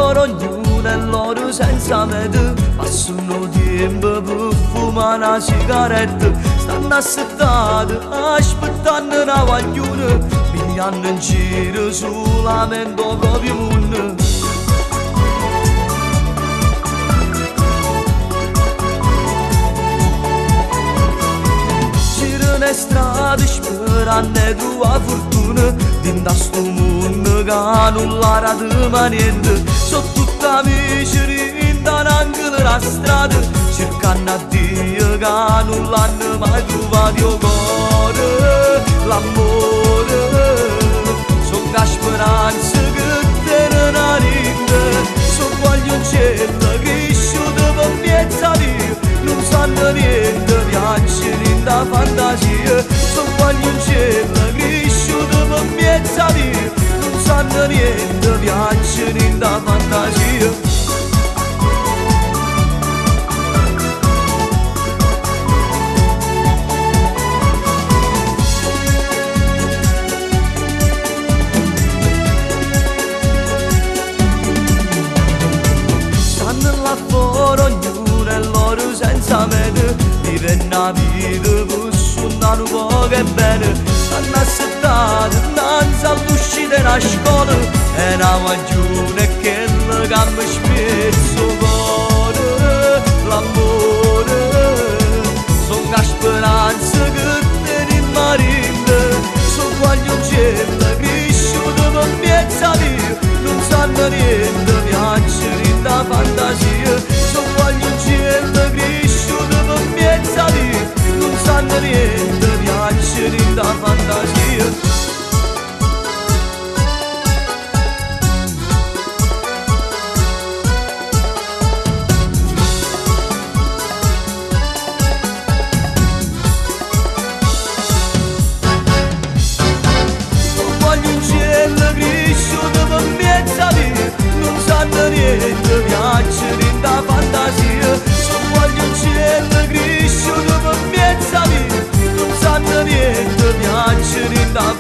lavoro ognuno è loro senza meta, passano tempo per fumare una sigaretta, stanno assettati aspettando una guagliona, pigliando in giro solamente il proprio mondo. Girano le strade sperando di trovare fortuna, dentro sto mondo che non la rada niente, sono tutti amici rindano anche la strada, cercando a Dio che non l'hanno mai trovato il cuore, l'amore, sono la speranza che tiene a rinde, sono guaglioncello cresciuto per mezza via, non sanno niente, piacciono in da fantasia, sono guaglioncello cresciuto per mezza via, non sanno niente, piacciono in da fantasia. Lavoro ognuno è loro senza meta, vive una vita per suonare un po' che bene, stanno assettati innanzi all'uscita della scuola, è una guaglione che le gambe spezzo il cuore, l'amore, sono la speranza che tiene in marina, sono guaglioncello cresciuto per mezza via, non sanno niente, piacciono da fantasia, sono guaglioncello cresciuto per mezza via, non sanno niente, piacciono da fantasia. Sono guaglioncello cresciuto per mezza via, non sanno niente, piacciono da fantasia, sono guaglioncello cresciuto per mezza via, non sanno niente, piacciono da